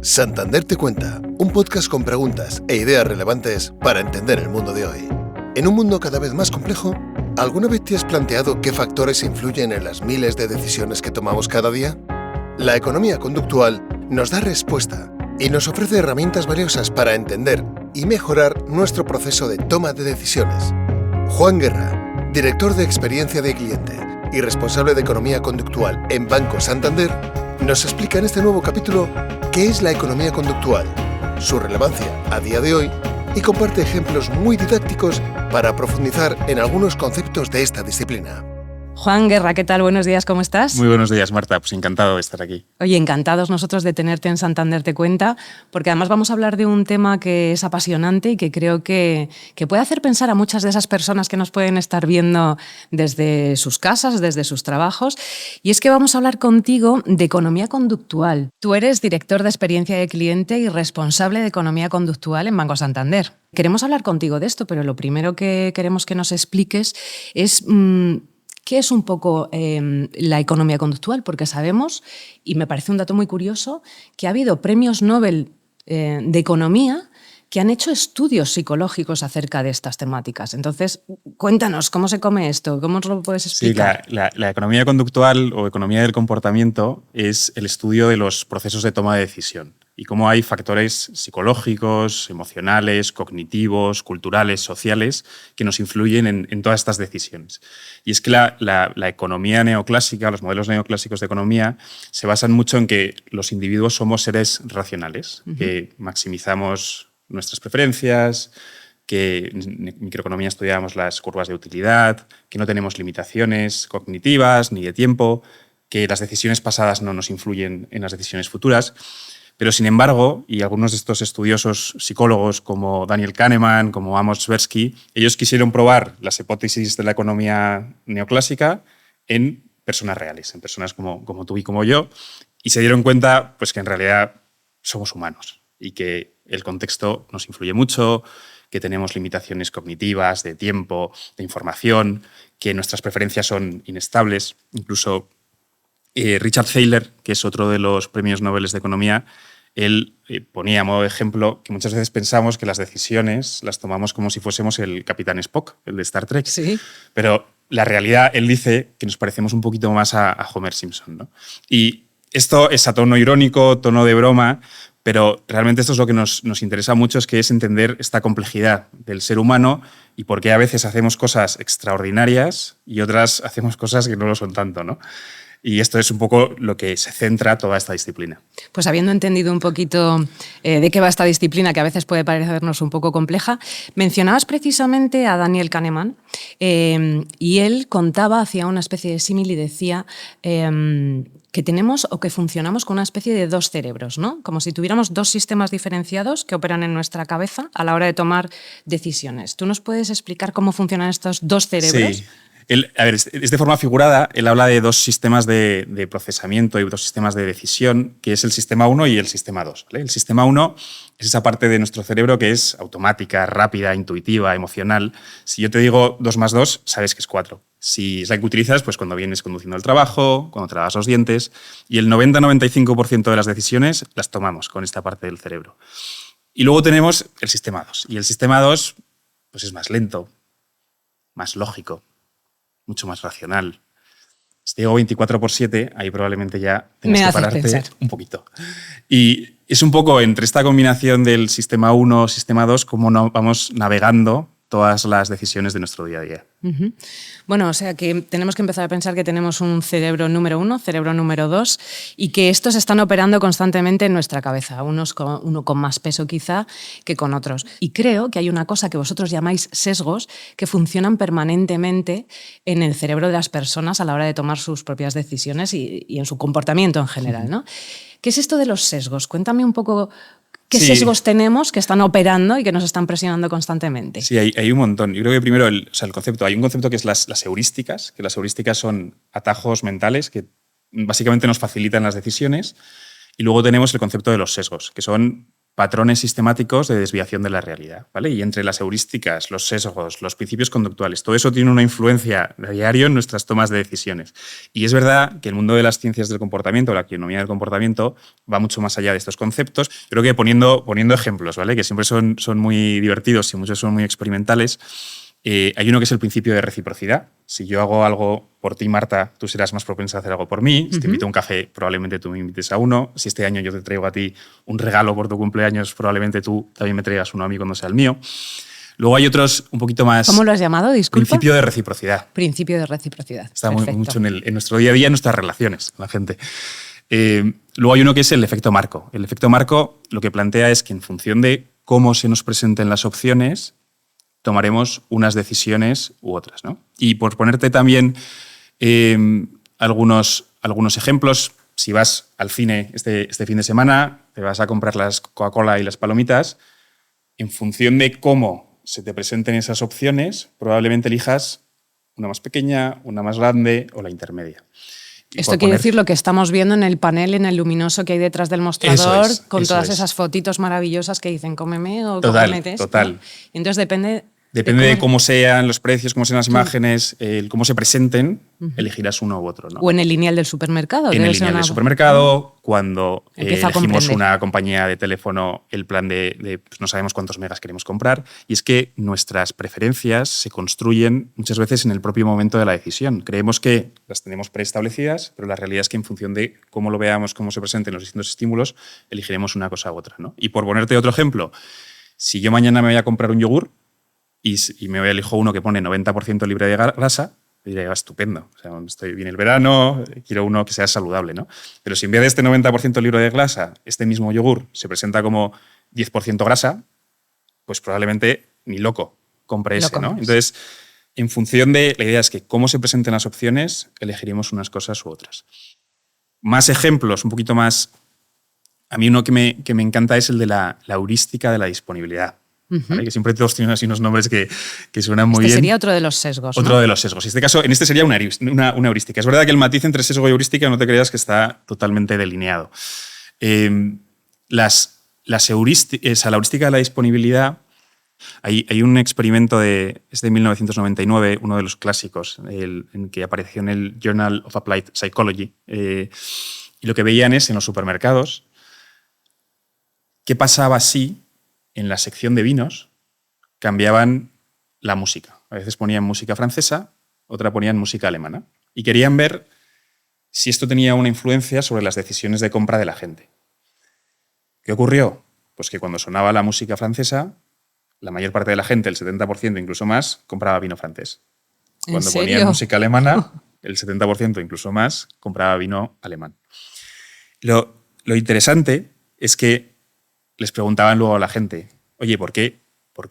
Santander te cuenta, un podcast con preguntas e ideas relevantes para entender el mundo de hoy. En un mundo cada vez más complejo, ¿alguna vez te has planteado qué factores influyen en las miles de decisiones que tomamos cada día? La economía conductual nos da respuesta y nos ofrece herramientas valiosas para entender y mejorar nuestro proceso de toma de decisiones. Juan Guerra, director de experiencia de cliente y responsable de economía conductual en Banco Santander, nos explica en este nuevo capítulo qué es la economía conductual, su relevancia a día de hoy y comparte ejemplos muy didácticos para profundizar en algunos conceptos de esta disciplina. Juan Guerra, ¿qué tal? Buenos días, ¿cómo estás? Muy buenos días, Marta. Pues encantado de estar aquí. Oye, encantados nosotros de tenerte en Santander Te Cuenta, porque además vamos a hablar de un tema que es apasionante y que creo que puede hacer pensar a muchas de esas personas que nos pueden estar viendo desde sus casas, desde sus trabajos. Y es que vamos a hablar contigo de economía conductual. Tú eres director de experiencia de cliente y responsable de economía conductual en Banco Santander. Queremos hablar contigo de esto, pero lo primero que queremos que nos expliques es ¿qué es un poco la economía conductual? Porque sabemos, y me parece un dato muy curioso, que ha habido premios Nobel de Economía que han hecho estudios psicológicos acerca de estas temáticas. Entonces, cuéntanos, ¿cómo se come esto? ¿Cómo nos lo puedes explicar? Sí, la economía conductual o economía del comportamiento es el estudio de los procesos de toma de decisión y cómo hay factores psicológicos, emocionales, cognitivos, culturales, sociales que nos influyen en todas estas decisiones. Y es que la economía neoclásica, los modelos neoclásicos de economía, se basan mucho en que los individuos somos seres racionales, que maximizamos nuestras preferencias, que en microeconomía estudiamos las curvas de utilidad, que no tenemos limitaciones cognitivas ni de tiempo, que las decisiones pasadas no nos influyen en las decisiones futuras. Pero, sin embargo, y algunos de estos estudiosos psicólogos como Daniel Kahneman, como Amos Tversky, ellos quisieron probar las hipótesis de la economía neoclásica en personas reales, en personas como tú y como yo, y se dieron cuenta pues, que en realidad somos humanos y que el contexto nos influye mucho, que tenemos limitaciones cognitivas, de tiempo, de información, que nuestras preferencias son inestables. Incluso Richard Thaler, que es otro de los premios Nobel de Economía, él ponía a modo de ejemplo que muchas veces pensamos que las decisiones las tomamos como si fuésemos el Capitán Spock, el de Star Trek. Sí. Pero la realidad, él dice que nos parecemos un poquito más a Homer Simpson, ¿no? Y esto es a tono irónico, tono de broma, pero realmente esto es lo que nos interesa mucho, es que es entender esta complejidad del ser humano y por qué a veces hacemos cosas extraordinarias y otras hacemos cosas que no lo son tanto, ¿no? Y esto es un poco lo que se centra toda esta disciplina. Pues habiendo entendido un poquito de qué va esta disciplina, que a veces puede parecernos un poco compleja, mencionabas precisamente a Daniel Kahneman y él contaba, hacía una especie de símil y decía que tenemos o que funcionamos con una especie de dos cerebros, ¿no? Como si tuviéramos dos sistemas diferenciados que operan en nuestra cabeza a la hora de tomar decisiones. ¿Tú nos puedes explicar cómo funcionan estos dos cerebros? Sí. Es de forma figurada, él habla de dos sistemas de procesamiento y dos sistemas de decisión, que es el sistema 1 y el sistema 2. ¿Vale? El sistema 1 es esa parte de nuestro cerebro que es automática, rápida, intuitiva, emocional. Si yo te digo 2 más 2, sabes que es 4. Si es la que utilizas, pues cuando vienes conduciendo al trabajo, cuando te lavas los dientes, y el 90-95% de las decisiones las tomamos con esta parte del cerebro. Y luego tenemos el sistema 2. Y el sistema 2 pues es más lento, más lógico, mucho más racional. Si te digo 24/7, ahí probablemente ya tengas que pararte pensar un poquito. Y es un poco entre esta combinación del sistema 1, sistema 2, cómo vamos navegando todas las decisiones de nuestro día a día. Uh-huh. Bueno, o sea que tenemos que empezar a pensar que tenemos un cerebro número 1, cerebro número 2 y que estos están operando constantemente en nuestra cabeza, uno con más peso quizá que con otros. Y creo que hay una cosa que vosotros llamáis sesgos que funcionan permanentemente en el cerebro de las personas a la hora de tomar sus propias decisiones y en su comportamiento en general, ¿no? ¿Qué es esto de los sesgos? Cuéntame un poco ¿qué sesgos tenemos que están operando y que nos están presionando constantemente? Sí, hay un montón. Yo creo que primero el concepto. Hay un concepto que es las heurísticas, que las heurísticas son atajos mentales que básicamente nos facilitan las decisiones. Y luego tenemos el concepto de los sesgos, que son patrones sistemáticos de desviación de la realidad, ¿vale? Y entre las heurísticas, los sesgos, los principios conductuales, todo eso tiene una influencia a diario en nuestras tomas de decisiones. Y es verdad que el mundo de las ciencias del comportamiento, la economía del comportamiento, va mucho más allá de estos conceptos. Creo que poniendo ejemplos, ¿vale? Que siempre son muy divertidos y muchos son muy experimentales. Hay uno que es el principio de reciprocidad. Si yo hago algo por ti, Marta, tú serás más propensa a hacer algo por mí. Si te invito a un café, probablemente tú me invites a uno. Si este año yo te traigo a ti un regalo por tu cumpleaños, probablemente tú también me traigas uno a mí cuando sea el mío. Luego hay otros un poquito más... ¿Cómo lo has llamado? Disculpa. Principio de reciprocidad. Principio de reciprocidad. Está mucho en nuestro día a día, en nuestras relaciones con la gente. Luego hay uno que es el efecto marco. El efecto marco lo que plantea es que en función de cómo se nos presenten las opciones, tomaremos unas decisiones u otras, ¿no? Y por ponerte también algunos ejemplos, si vas al cine este fin de semana, te vas a comprar las Coca-Cola y las palomitas, en función de cómo se te presenten esas opciones, probablemente elijas una más pequeña, una más grande o la intermedia. Esto quiere decir lo que estamos viendo en el panel, en el luminoso que hay detrás del mostrador, con todas esas fotitos maravillosas que dicen cómeme o cómete esto. Total. Y entonces depende de cómo sean los precios, cómo sean las imágenes, cómo se presenten, elegirás uno u otro, ¿no? O en el lineal del supermercado. En el lineal del supermercado, cuando elegimos una compañía de teléfono, el plan pues no sabemos cuántos megas queremos comprar. Y es que nuestras preferencias se construyen muchas veces en el propio momento de la decisión. Creemos que las tenemos preestablecidas, pero la realidad es que en función de cómo lo veamos, cómo se presenten los distintos estímulos, elegiremos una cosa u otra, ¿no? Y por ponerte otro ejemplo, si yo mañana me voy a comprar un yogur, y me elijo uno que pone 90% libre de grasa, diré, estupendo, o sea, viene el verano, quiero uno que sea saludable, ¿no? Pero si en vez de este 90% libre de grasa, este mismo yogur se presenta como 10% grasa, pues probablemente ni loco compre ese, ¿no? Entonces, en función de... La idea es que cómo se presenten las opciones, elegiremos unas cosas u otras. Más ejemplos, un poquito más... A mí uno que me encanta es el de la heurística de la disponibilidad. ¿Vale? Que siempre todos tienen así unos nombres que suenan muy bien. Sería otro de los sesgos, Otro de los sesgos. En este sería una heurística. Es verdad que el matiz entre sesgo y heurística no te creas que está totalmente delineado. La heurística de la disponibilidad, hay un experimento es de 1999, uno de los clásicos, en que apareció en el Journal of Applied Psychology. Y lo que veían es en los supermercados qué pasaba si en la sección de vinos cambiaban la música. A veces ponían música francesa, otra ponían música alemana. Y querían ver si esto tenía una influencia sobre las decisiones de compra de la gente. ¿Qué ocurrió? Pues que cuando sonaba la música francesa, la mayor parte de la gente, el 70% incluso más, compraba vino francés. Cuando ponían música alemana, el 70% incluso más, compraba vino alemán. Lo interesante es que les preguntaban luego a la gente, oye, ¿por qué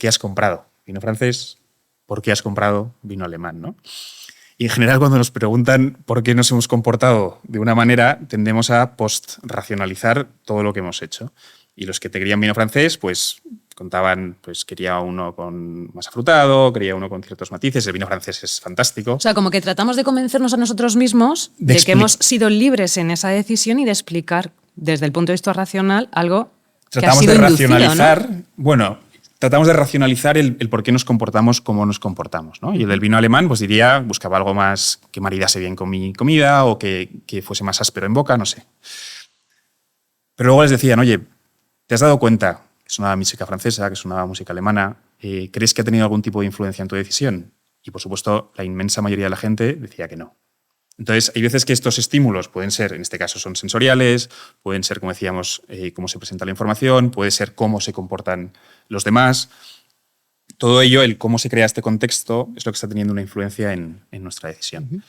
has comprado vino francés? ¿Por qué has comprado vino alemán? ¿No? Y en general, cuando nos preguntan por qué nos hemos comportado de una manera, tendemos a post-racionalizar todo lo que hemos hecho. Y los que te querían vino francés, pues contaban, pues quería uno con más afrutado, quería uno con ciertos matices. El vino francés es fantástico. O sea, como que tratamos de convencernos a nosotros mismos de que hemos sido libres en esa decisión y de explicar desde el punto de vista racional algo tratamos de racionalizar, ¿no? Bueno, tratamos de racionalizar el por qué nos comportamos como nos comportamos, ¿no? Y el del vino alemán, pues buscaba algo más que maridase bien con mi comida o que fuese más áspero en boca, no sé. Pero luego les decían, oye, ¿te has dado cuenta que sonaba música francesa, que sonaba música alemana? ¿Crees que ha tenido algún tipo de influencia en tu decisión? Y, por supuesto, la inmensa mayoría de la gente decía que no. Entonces, hay veces que estos estímulos pueden ser, en este caso son sensoriales, pueden ser, como decíamos, cómo se presenta la información, puede ser cómo se comportan los demás. Todo ello, el cómo se crea este contexto, es lo que está teniendo una influencia en nuestra decisión.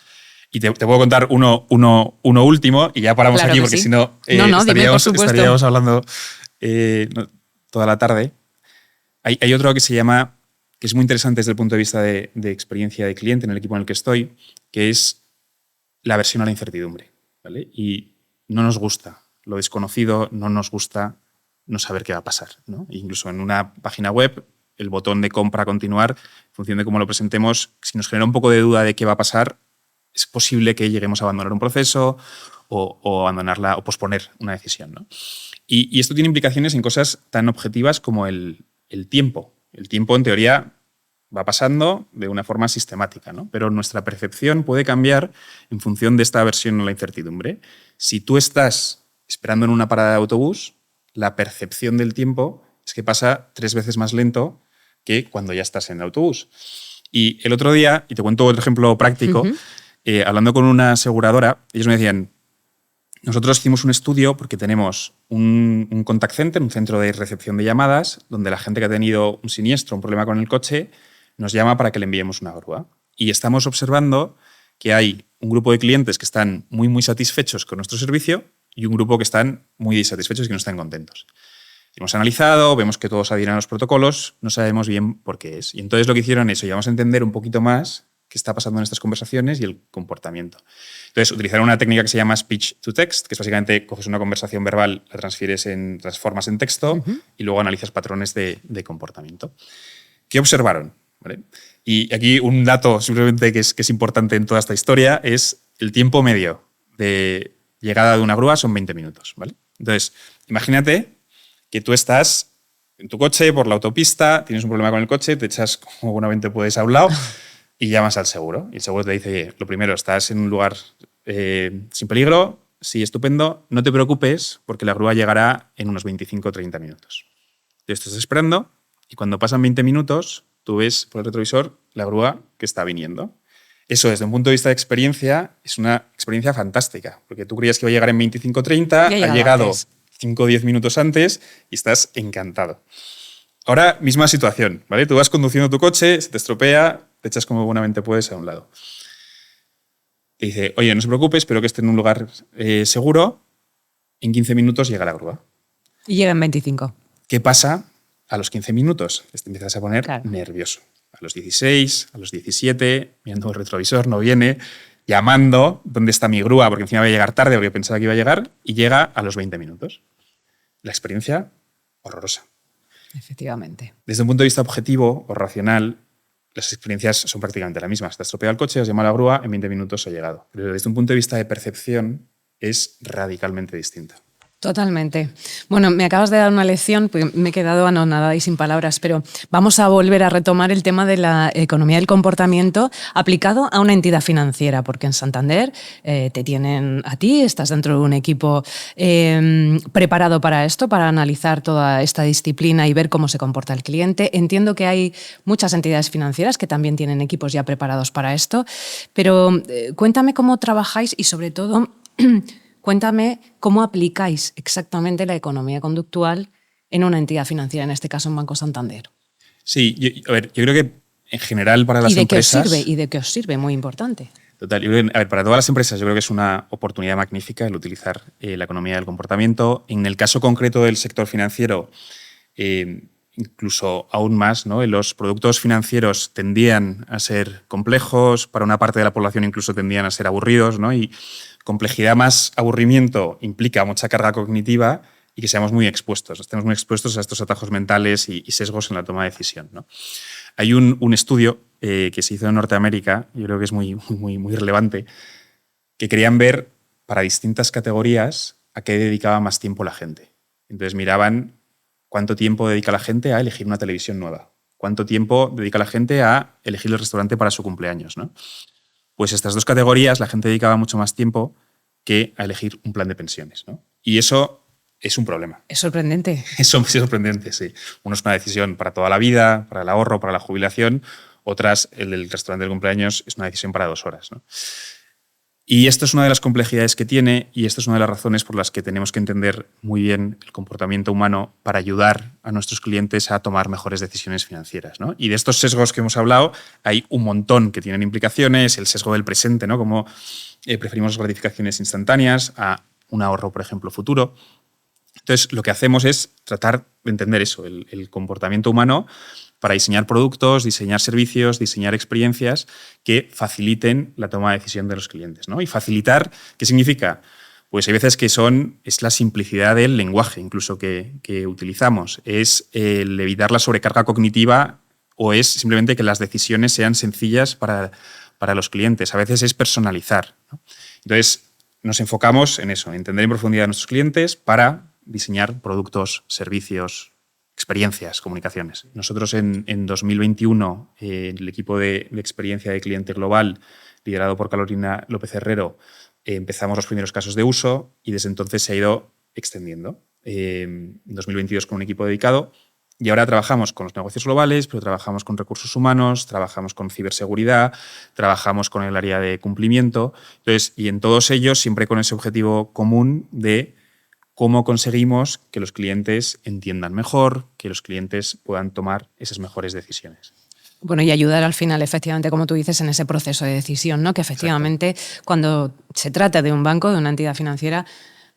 Y te puedo contar uno último y ya paramos aquí, porque si no, estaríamos hablando toda la tarde. Hay otro que se llama, que es muy interesante desde el punto de vista de experiencia de cliente en el equipo en el que estoy, que es la aversión a la incertidumbre, ¿vale? Y no nos gusta lo desconocido, no nos gusta no saber qué va a pasar, ¿no? Incluso en una página web, el botón de compra continuar, en función de cómo lo presentemos, si nos genera un poco de duda de qué va a pasar, es posible que lleguemos a abandonar un proceso o abandonarla o posponer una decisión, ¿no? Y esto tiene implicaciones en cosas tan objetivas como el tiempo. El tiempo, en teoría, va pasando de una forma sistemática, ¿no? Pero nuestra percepción puede cambiar en función de esta aversión a la incertidumbre. Si tú estás esperando en una parada de autobús, la percepción del tiempo es que pasa 3 veces más lento que cuando ya estás en el autobús. Y el otro día, y te cuento otro ejemplo práctico, hablando con una aseguradora, ellos me decían, nosotros hicimos un estudio porque tenemos un contact center, un centro de recepción de llamadas, donde la gente que ha tenido un siniestro, un problema con el coche, nos llama para que le enviemos una grúa. Y estamos observando que hay un grupo de clientes que están muy, muy satisfechos con nuestro servicio y un grupo que están muy insatisfechos y que no están contentos. Hemos analizado, vemos que todos adhieren a los protocolos, no sabemos bien por qué es. Y entonces lo que hicieron es, vamos a entender un poquito más qué está pasando en estas conversaciones y el comportamiento. Entonces, utilizaron una técnica que se llama speech to text, que es básicamente coges una conversación verbal, la transformas en texto y luego analizas patrones de comportamiento. ¿Qué observaron? ¿Vale? Y aquí un dato simplemente que es importante en toda esta historia es el tiempo medio de llegada de una grúa son 20 minutos. ¿Vale? Entonces, imagínate que tú estás en tu coche por la autopista, tienes un problema con el coche, te echas como buenamente puedes a un lado y llamas al seguro. Y el seguro te dice, oye, lo primero, estás en un lugar sin peligro, sí, estupendo, no te preocupes porque la grúa llegará en unos 25 o 30 minutos. Te estás esperando y cuando pasan 20 minutos, tú ves por el retrovisor la grúa que está viniendo. Eso, desde un punto de vista de experiencia, es una experiencia fantástica, porque tú creías que iba a llegar en 25 o 30, ha llegado 5 o 10 minutos antes y estás encantado. Ahora, misma situación, ¿vale? Tú vas conduciendo tu coche, se te estropea, te echas como buenamente puedes a un lado. Te dice, oye, no se preocupe, espero que esté en un lugar seguro, en 15 minutos llega la grúa. Y llega en 25. ¿Qué pasa a los 15 minutos? Te empiezas a poner nervioso. A los 16, a los 17, mirando el retrovisor, no viene, llamando, ¿dónde está mi grúa? Porque encima iba a llegar tarde porque pensaba que iba a llegar, y llega a los 20 minutos. La experiencia, horrorosa. Efectivamente. Desde un punto de vista objetivo o racional, las experiencias son prácticamente las mismas. Te has estropeado el coche, has llamado a la grúa, en 20 minutos ha llegado. Pero desde un punto de vista de percepción es radicalmente distinta. Totalmente. Bueno, me acabas de dar una lección, pues me he quedado anonadada y sin palabras, pero vamos a volver a retomar el tema de la economía del comportamiento aplicado a una entidad financiera, porque en Santander te tienen a ti, estás dentro de un equipo preparado para esto, para analizar toda esta disciplina y ver cómo se comporta el cliente. Entiendo que hay muchas entidades financieras que también tienen equipos ya preparados para esto, pero cuéntame cómo trabajáis y sobre todo cuéntame cómo aplicáis exactamente la economía conductual en una entidad financiera, en este caso en Banco Santander. Sí, yo creo que en general para las empresas... ¿Y de qué os sirve? Muy importante. Total. Para todas las empresas yo creo que es una oportunidad magnífica el utilizar la economía del comportamiento. En el caso concreto del sector financiero, incluso aún más, ¿no? Los productos financieros tendían a ser complejos, para una parte de la población incluso tendían a ser aburridos, ¿no? Y complejidad más aburrimiento implica mucha carga cognitiva y que seamos muy expuestos. Estamos muy expuestos a estos atajos mentales y sesgos en la toma de decisión, ¿no? Hay un estudio que se hizo en Norteamérica, yo creo que es muy relevante, que querían ver para distintas categorías a qué dedicaba más tiempo la gente. Entonces miraban cuánto tiempo dedica la gente a elegir una televisión nueva, cuánto tiempo dedica la gente a elegir el restaurante para su cumpleaños, ¿no? Pues estas dos categorías la gente dedicaba mucho más tiempo que a elegir un plan de pensiones, ¿no? Y eso es un problema. Es sorprendente. Es sorprendente, sí. Uno es una decisión para toda la vida, para el ahorro, para la jubilación. Otras, el del restaurante del cumpleaños, es una decisión para 2 horas, ¿no? Y esto es una de las complejidades que tiene y esto es una de las razones por las que tenemos que entender muy bien el comportamiento humano para ayudar a nuestros clientes a tomar mejores decisiones financieras, ¿no? Y de estos sesgos que hemos hablado hay un montón que tienen implicaciones. El sesgo del presente, ¿no? Como preferimos las gratificaciones instantáneas a un ahorro, por ejemplo, futuro. Entonces, lo que hacemos es tratar de entender eso, el comportamiento humano, para diseñar productos, diseñar servicios, diseñar experiencias que faciliten la toma de decisión de los clientes, ¿no? Y facilitar, ¿qué significa? Pues hay veces que es la simplicidad del lenguaje incluso que utilizamos, es el evitar la sobrecarga cognitiva o es simplemente que las decisiones sean sencillas para los clientes. A veces es personalizar, ¿no? Entonces, nos enfocamos en eso, en entender en profundidad a nuestros clientes para diseñar productos, servicios, experiencias, comunicaciones. Nosotros en 2021, el equipo de experiencia de cliente global, liderado por Carolina López Herrero, empezamos los primeros casos de uso y desde entonces se ha ido extendiendo. En 2022 con un equipo dedicado y ahora trabajamos con los negocios globales, pero trabajamos con recursos humanos, trabajamos con ciberseguridad, trabajamos con el área de cumplimiento. Entonces, y en todos ellos siempre con ese objetivo común de cómo conseguimos que los clientes entiendan mejor, que los clientes puedan tomar esas mejores decisiones. Bueno, y ayudar al final, efectivamente, como tú dices, en ese proceso de decisión, ¿no? Que efectivamente, exacto, cuando se trata de un banco, de una entidad financiera,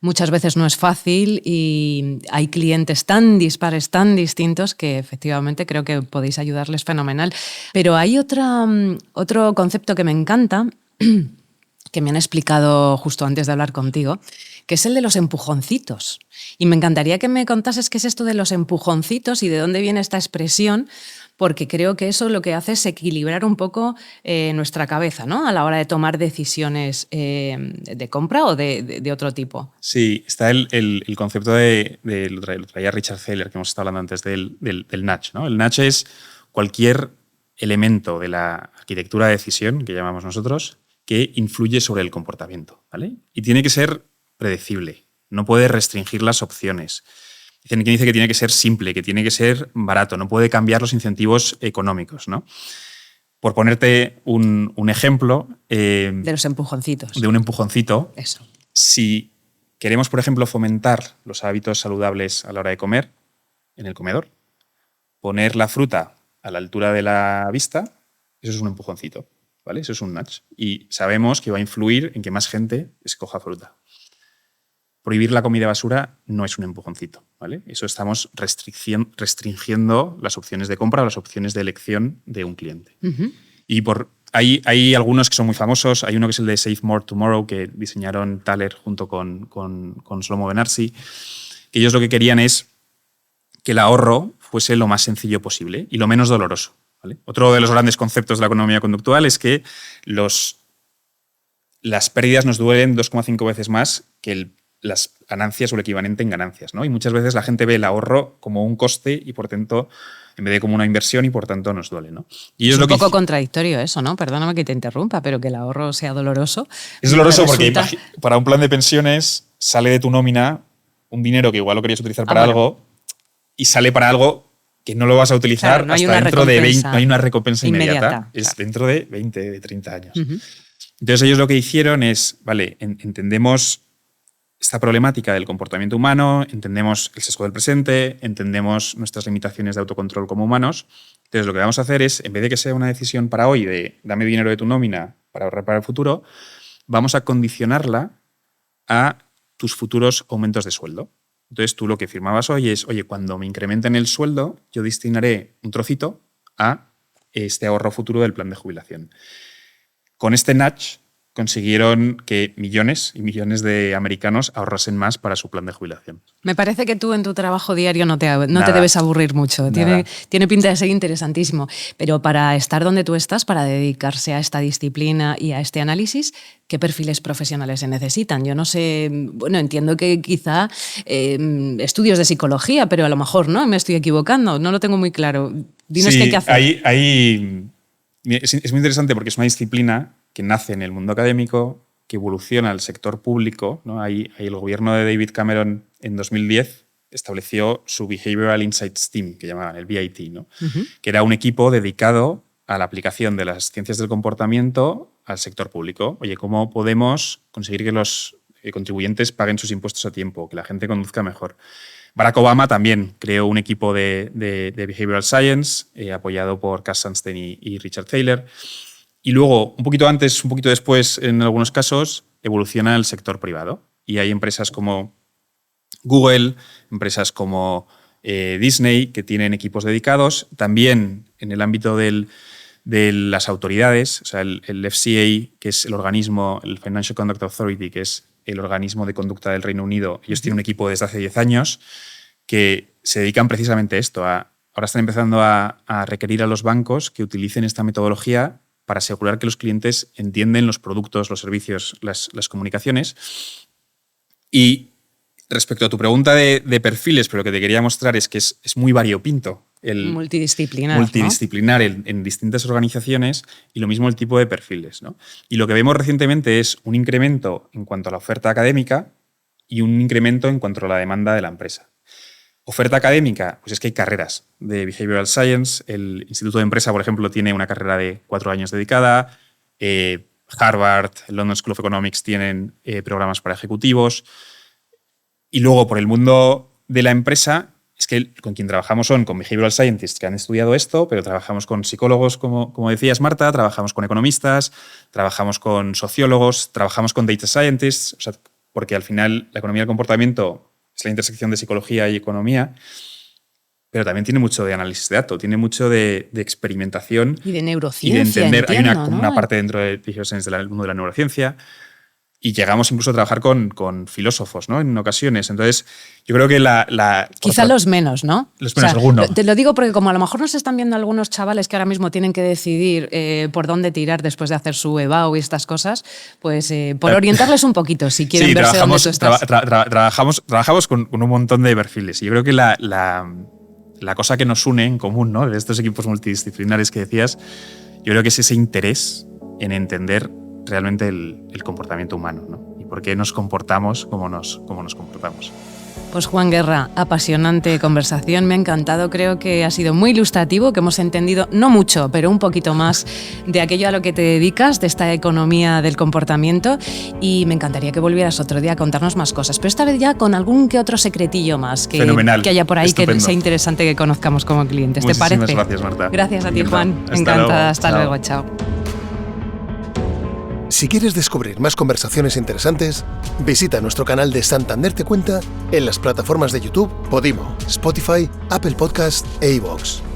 muchas veces no es fácil y hay clientes tan dispares, tan distintos, que efectivamente creo que podéis ayudarles fenomenal. Pero hay otro concepto que me encanta, que me han explicado justo antes de hablar contigo, que es el de los empujoncitos. Y me encantaría que me contases qué es esto de los empujoncitos y de dónde viene esta expresión, porque creo que eso lo que hace es equilibrar un poco nuestra cabeza, ¿no? A la hora de tomar decisiones de compra o de otro tipo. Sí, está el concepto lo traía Richard Thaler, que hemos estado hablando antes del nudge, ¿no? El nudge es cualquier elemento de la arquitectura de decisión, que llamamos nosotros, que influye sobre el comportamiento, ¿vale? Y tiene que ser predecible, no puede restringir las opciones. Quien dice que tiene que ser simple, que tiene que ser barato, no puede cambiar los incentivos económicos, ¿no? Por ponerte un ejemplo... de los empujoncitos. De un empujoncito. Eso. Si queremos, por ejemplo, fomentar los hábitos saludables a la hora de comer, en el comedor, poner la fruta a la altura de la vista, eso es un empujoncito, ¿vale? Eso es un nudge. Y sabemos que va a influir en que más gente escoja fruta. Prohibir la comida basura no es un empujoncito, ¿vale? Eso estamos restringiendo las opciones de compra o las opciones de elección de un cliente. Uh-huh. Y hay algunos que son muy famosos. Hay uno que es el de Save More Tomorrow, que diseñaron Thaler junto con Shlomo Ben-Arsi, que ellos lo que querían es que el ahorro fuese lo más sencillo posible y lo menos doloroso, ¿vale? Otro de los grandes conceptos de la economía conductual es que las pérdidas nos duelen 2,5 veces más que las ganancias o el equivalente en ganancias, ¿no? Y muchas veces la gente ve el ahorro como un coste y, por tanto, en vez de como una inversión y, por tanto, nos duele, ¿no? Y es un poco contradictorio eso, ¿no? Perdóname que te interrumpa, pero que el ahorro sea doloroso. Es doloroso porque para un plan de pensiones sale de tu nómina un dinero que igual lo querías utilizar para algo y sale para algo que no lo vas a utilizar, claro, hasta dentro de 20. No hay una recompensa inmediata. Es dentro de 20, de 30 años. Uh-huh. Entonces, ellos lo que hicieron es, vale, entendemos esta problemática del comportamiento humano, entendemos el sesgo del presente, entendemos nuestras limitaciones de autocontrol como humanos. Entonces, lo que vamos a hacer es, en vez de que sea una decisión para hoy de dame dinero de tu nómina para ahorrar para el futuro, vamos a condicionarla a tus futuros aumentos de sueldo. Entonces, tú lo que firmabas hoy es, oye, cuando me incrementen el sueldo, yo destinaré un trocito a este ahorro futuro del plan de jubilación. Con este nudge consiguieron que millones y millones de americanos ahorrasen más para su plan de jubilación. Me parece que tú en tu trabajo diario no te debes aburrir mucho. Tiene pinta de ser interesantísimo. Pero para estar donde tú estás, para dedicarse a esta disciplina y a este análisis, ¿qué perfiles profesionales se necesitan? Yo no sé, bueno, entiendo que quizá estudios de psicología, pero a lo mejor no, me estoy equivocando, no lo tengo muy claro. Dinos qué hay que hacer. Es muy interesante porque es una disciplina que nace en el mundo académico, que evoluciona al sector público, ¿no? Ahí el gobierno de David Cameron en 2010 estableció su Behavioral Insights Team, que llamaban el BIT, ¿no? Uh-huh. Que era un equipo dedicado a la aplicación de las ciencias del comportamiento al sector público. Oye, ¿cómo podemos conseguir que los contribuyentes paguen sus impuestos a tiempo, que la gente conduzca mejor? Barack Obama también creó un equipo de Behavioral Science, apoyado por Cass Sunstein y Richard Thaler. Y luego, un poquito antes, un poquito después, en algunos casos, evoluciona el sector privado. Y hay empresas como Google, empresas como Disney, que tienen equipos dedicados. También en el ámbito de las autoridades, o sea, el FCA, que es el organismo, el Financial Conduct Authority, que es el organismo de conducta del Reino Unido, ellos tienen un equipo desde hace 10 años que se dedican precisamente a esto. Ahora están empezando a requerir a los bancos que utilicen esta metodología para asegurar que los clientes entienden los productos, los servicios, las comunicaciones. Y Respecto a tu pregunta de perfiles, pero lo que te quería mostrar es que es muy variopinto. Multidisciplinar, ¿no? en distintas organizaciones y lo mismo el tipo de perfiles, ¿no? Y lo que vemos recientemente es un incremento en cuanto a la oferta académica y un incremento en cuanto a la demanda de la empresa. Oferta académica, pues es que hay carreras de Behavioral Science. El Instituto de Empresa, por ejemplo, tiene una carrera de 4 años dedicada. Harvard, el London School of Economics tienen programas para ejecutivos. Y luego, por el mundo de la empresa, es que con quien trabajamos son con behavioral scientists que han estudiado esto, pero trabajamos con psicólogos, como decías, Marta, trabajamos con economistas, trabajamos con sociólogos, trabajamos con data scientists, o sea, porque al final la economía del comportamiento es la intersección de psicología y economía, pero también tiene mucho de análisis de datos, tiene mucho de experimentación. Y de neurociencia, y de entender. entiendo, hay ¿no? una parte dentro de behavioral science del mundo de la neurociencia. Y llegamos incluso a trabajar con filósofos, ¿no? En ocasiones. Entonces, yo creo que Quizá los menos, ¿no? Los menos, algunos. Te lo digo porque como a lo mejor nos están viendo algunos chavales que ahora mismo tienen que decidir por dónde tirar después de hacer su EBAU y estas cosas, pues por orientarles un poquito, si quieren verse dónde tú estás. Trabajamos con un montón de perfiles. Y yo creo que la cosa que nos une en común, ¿no? De estos equipos multidisciplinares que decías, yo creo que es ese interés en entender realmente el comportamiento humano, ¿no? Y por qué nos comportamos como nos comportamos. Pues Juan Guerra, apasionante conversación, me ha encantado, creo que ha sido muy ilustrativo, que hemos entendido, no mucho, pero un poquito más de aquello a lo que te dedicas, de esta economía del comportamiento, y me encantaría que volvieras otro día a contarnos más cosas, pero esta vez ya con algún que otro secretillo más que haya por ahí. Estupendo. Que sea interesante que conozcamos como clientes. Muchísimas ¿Te parece? Gracias, Marta. Gracias a ti, Juan. Encantada. Hasta luego. Chao. Si quieres descubrir más conversaciones interesantes, visita nuestro canal de Santander Te Cuenta en las plataformas de YouTube, Podimo, Spotify, Apple Podcast e iVoox.